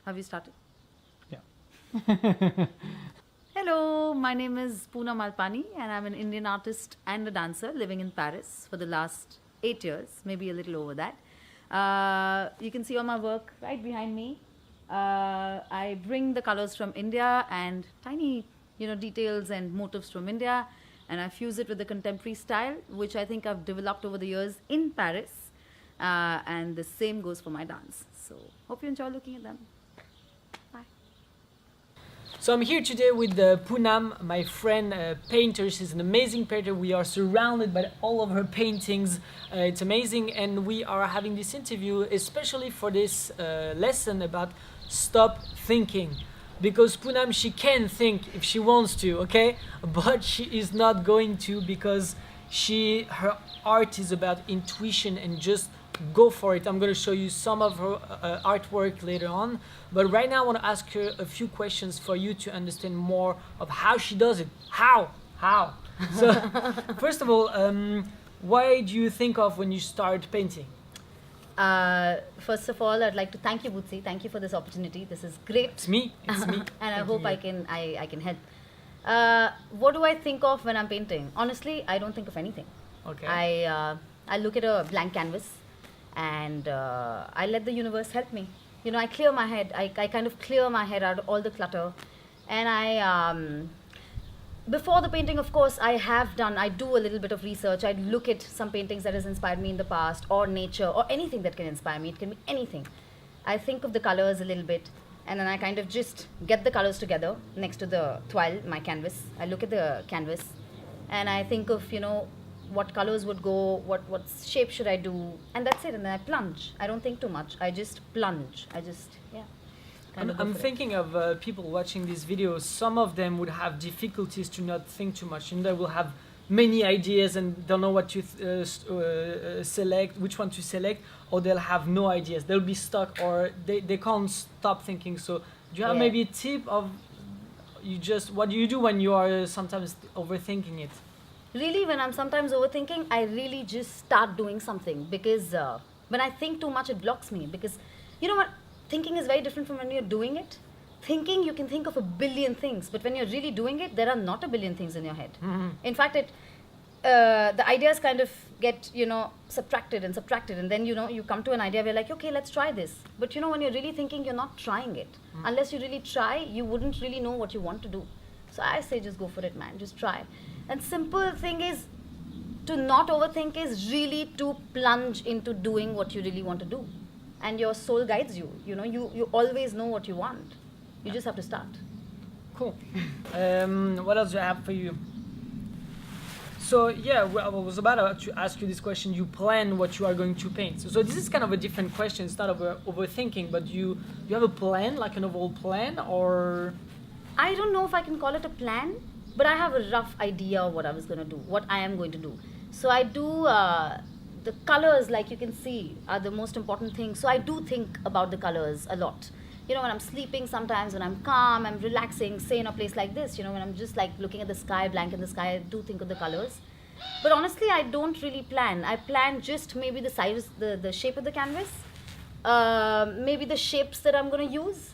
Have you started? Yeah. Hello, my name is Poonam Malpani and I'm an Indian artist and a dancer living in Paris for the last 8 years, maybe a little over that. You can see all my work right behind me. I bring the colors from India and tiny, details and motifs from India, and I fuse it with the contemporary style, which I think I've developed over the years in Paris. And the same goes for my dance. So, hope you enjoy looking at them. Bye. So I'm here today with Poonam, my friend painter. She's an amazing painter. We are surrounded by all of her paintings. It's amazing, and we are having this interview especially for this lesson about stop thinking. Because Poonam, she can think if she wants to, okay? But she is not going to, because her art is about intuition and just go for it. I'm going to show you some of her artwork later on, but right now I want to ask her a few questions for you to understand more of how she does it. How? So first of all, why do you think of when you start painting? First of all, I'd like to thank you, Butzi. Thank you for this opportunity. This is great. It's me. And I hope you. I can help. What do I think of when I'm painting? Honestly, I don't think of anything. Okay. I look at a blank canvas and I let the universe help me. I clear my head. I kind of clear my head out of all the clutter. And before the painting, of course, I do a little bit of research. I look at some paintings that has inspired me in the past, or nature, or anything that can inspire me. It can be anything. I think of the colors a little bit, and then I kind of just get the colors together next to the toile, my canvas. I look at the canvas, and I think of, what colors would go, what shape should I do, and that's it. And then I plunge. I don't think too much. I just plunge. I'm thinking of people watching this video. Some of them would have difficulties to not think too much, and they will have many ideas and don't know what to select, which one to select, or they'll have no ideas. They'll be stuck, or they can't stop thinking. So do you have maybe a tip of what do you do when you are sometimes overthinking it? Really, when I'm sometimes overthinking, I really just start doing something, because when I think too much, it blocks me. Because you know what? Thinking is very different from when you're doing it. Thinking, you can think of a billion things, but when you're really doing it, there are not a billion things in your head. Mm-hmm. In fact, the ideas kind of get, subtracted, and then, you come to an idea where like, okay, let's try this. But, when you're really thinking, you're not trying it. Mm. Unless you really try, you wouldn't really know what you want to do. So I say just go for it, man. Just try. And simple thing is, to not overthink is really to plunge into doing what you really want to do. And your soul guides you. You always know what you want. You just have to start. Cool. What else do I have for you? So yeah, I was about to ask you this question. You plan what you are going to paint. So this is kind of a different question. It's not overthinking, but you have a plan, like an overall plan, or? I don't know if I can call it a plan, but I have a rough idea of what I was going to do, what I am going to do. So I do, the colors, like you can see, are the most important thing. So I do think about the colors a lot. When I'm sleeping sometimes, when I'm calm, I'm relaxing, say in a place like this, when I'm just like looking at the sky, blank in the sky, I do think of the colors. But honestly, I don't really plan. I plan just maybe the size, the shape of the canvas, maybe the shapes that I'm going to use.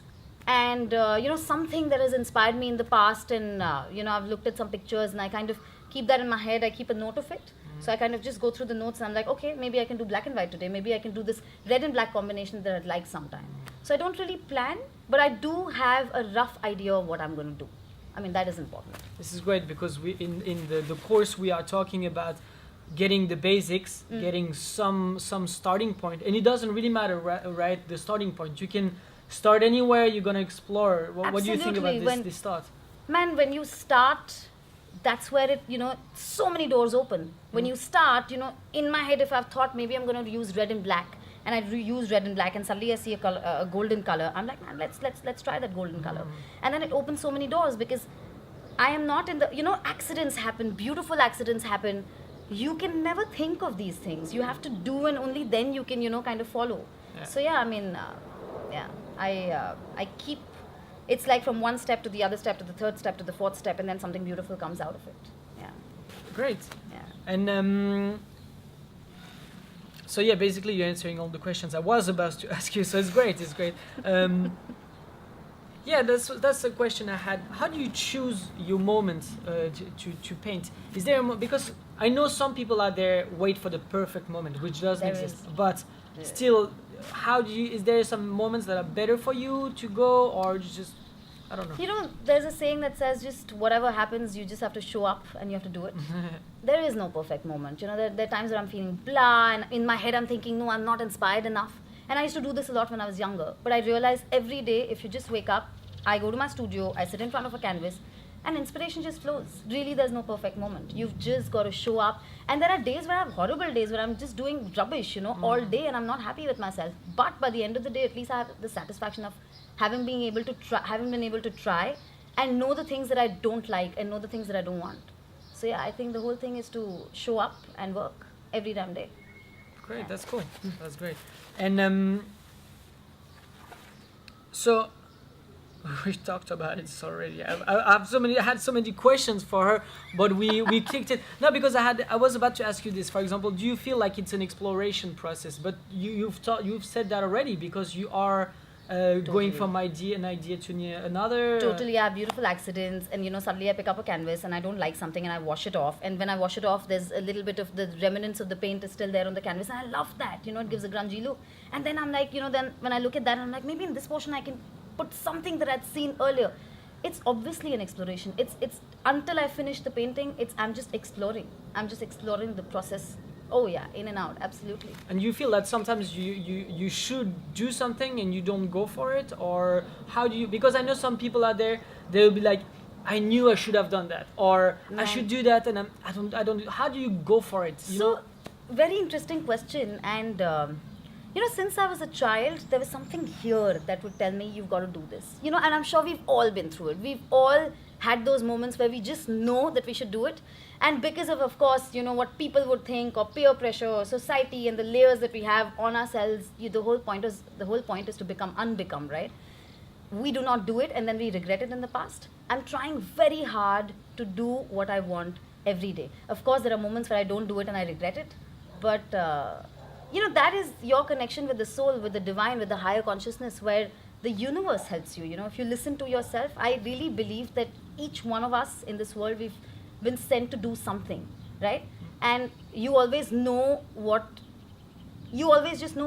And, something that has inspired me in the past, and, I've looked at some pictures and I kind of keep that in my head. I keep a note of it. So I kind of just go through the notes and I'm like, okay, maybe I can do black and white today. Maybe I can do this red and black combination that I'd like sometime. So I don't really plan, but I do have a rough idea of what I'm going to do. I mean, that is important. This is great, because we in the course we are talking about getting the basics, getting some starting point. And it doesn't really matter, right? The starting point. You can start anywhere. You're going to explore. What do you think about this thought? Man, when you start, that's where it, so many doors open. When you start, in my head, if I've thought maybe I'm going to use red and black, and I use red and black, and suddenly I see a golden color, I'm like, man, let's try that golden color. And then it opens so many doors, because I am not in the, accidents happen, beautiful accidents happen. You can never think of these things. You have to do, and only then you can, kind of follow. Yeah. So yeah, I mean, I keep, it's like from one step to the other step to the third step to the fourth step, and then something beautiful comes out of it. Yeah. Great. Yeah. And so yeah, basically you're answering all the questions I was about to ask you. So it's great. Yeah, that's a question I had. How do you choose your moments to paint? Is there because I know some people out there wait for the perfect moment, which doesn't There exist. is. But still, how do you? Is there some moments that are better for you to go, or you just I don't know. You know, there's a saying that says just whatever happens, you just have to show up and you have to do it. There is no perfect moment. You know, there are times where I'm feeling blah, and in my head I'm thinking, no, I'm not inspired enough. And I used to do this a lot when I was younger. But I realized every day, if you just wake up, I go to my studio, I sit in front of a canvas, and inspiration just flows. Really, there's no perfect moment. You've just got to show up. And there are days where I have horrible days where I'm just doing rubbish, you know, all day, and I'm not happy with myself. But by the end of the day, at least I have the satisfaction of having been able to try and know the things that I don't like and know the things that I don't want. So yeah, I think the whole thing is to show up and work every damn day. Great, that's cool. That's great. And so we talked about it already. I had so many questions for her, but we kicked it. No, because I was about to ask you this. For example, do you feel like it's an exploration process? But you've said that already because you are going from an idea to another. Totally, I have beautiful accidents, and you know, suddenly I pick up a canvas and I don't like something and I wash it off. And when I wash it off, there's a little bit of the remnants of the paint is still there on the canvas, and I love that. You know, it gives a grungy look. And then I'm like, you know, then when I look at that, I'm like, maybe in this portion I can put something that I'd seen earlier. It's obviously an exploration. It's until I finish the painting, I'm just exploring. I'm just exploring the process. Oh yeah, in and out, absolutely. And you feel that sometimes you should do something and you don't go for it, or how do you? Because I know some people out there, they'll be like, I knew I should have done that, or I should do that, and I don't. How do you go for it? You know? Very interesting question. And you know, since I was a child, there was something here that would tell me you've got to do this. You know, and I'm sure we've all been through it. We've all had those moments where we just know that we should do it. And because of course, you know, what people would think, or peer pressure, or society, and the layers that we have on ourselves, the whole point is to become unbecome, right? We do not do it, and then we regret it in the past. I'm trying very hard to do what I want every day. Of course, there are moments where I don't do it and I regret it, but you know, that is your connection with the soul, with the divine, with the higher consciousness, where the universe helps you. You know, if you listen to yourself, I really believe that each one of us in this world, we've been sent to do something, right? And you always just know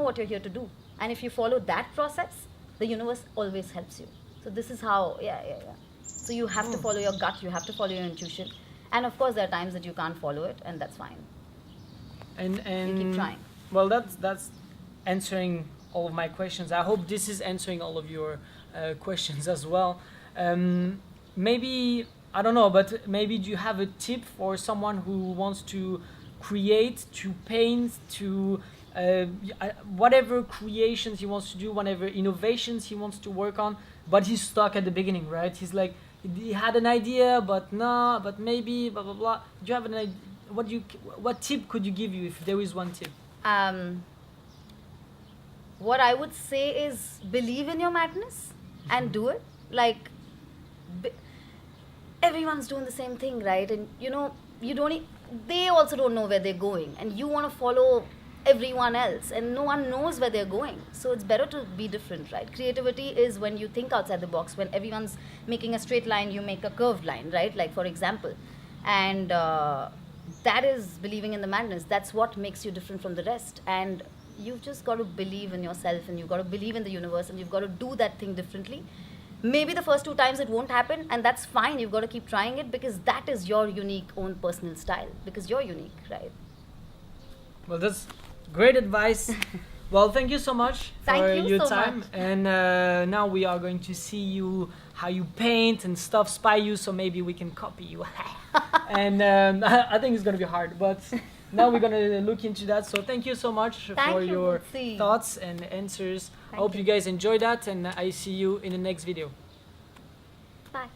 what you're here to do. And if you follow that process, the universe always helps you. So this is how, yeah. So you have to follow your gut, you have to follow your intuition. And of course, there are times that you can't follow it, and that's fine. And you keep trying. Well, that's answering all of my questions. I hope this is answering all of your questions as well. Maybe, I don't know, but maybe do you have a tip for someone who wants to create, to paint, to whatever creations he wants to do, whatever innovations he wants to work on, but he's stuck at the beginning, right? He's like, he had an idea, but no, but maybe, blah, blah, blah. Do you have an idea? What tip could you give you if there is one tip? What I would say is believe in your madness and do it. Like, everyone's doing the same thing, right? And you know, they also don't know where they're going, and you want to follow everyone else, and no one knows where they're going. So it's better to be different, right? Creativity is when you think outside the box. When everyone's making a straight line, you make a curved line, right? Like, for example. And that is believing in the madness. That's what makes you different from the rest. And you've just got to believe in yourself, and you've got to believe in the universe, and you've got to do that thing differently. Maybe the first 2 times it won't happen, and that's fine. You've got to keep trying it, because that is your unique own personal style, because you're unique, right? Well, that's great advice. Well, thank you so much for your time. Much. And now we are going to see you, how you paint and stuff, spy you, so maybe we can copy you. And I think it's going to be hard, but now we're going to look into that. So thank you so much for your Butzi. thoughts and answers. I hope you guys enjoyed that, and I see you in the next video. Bye.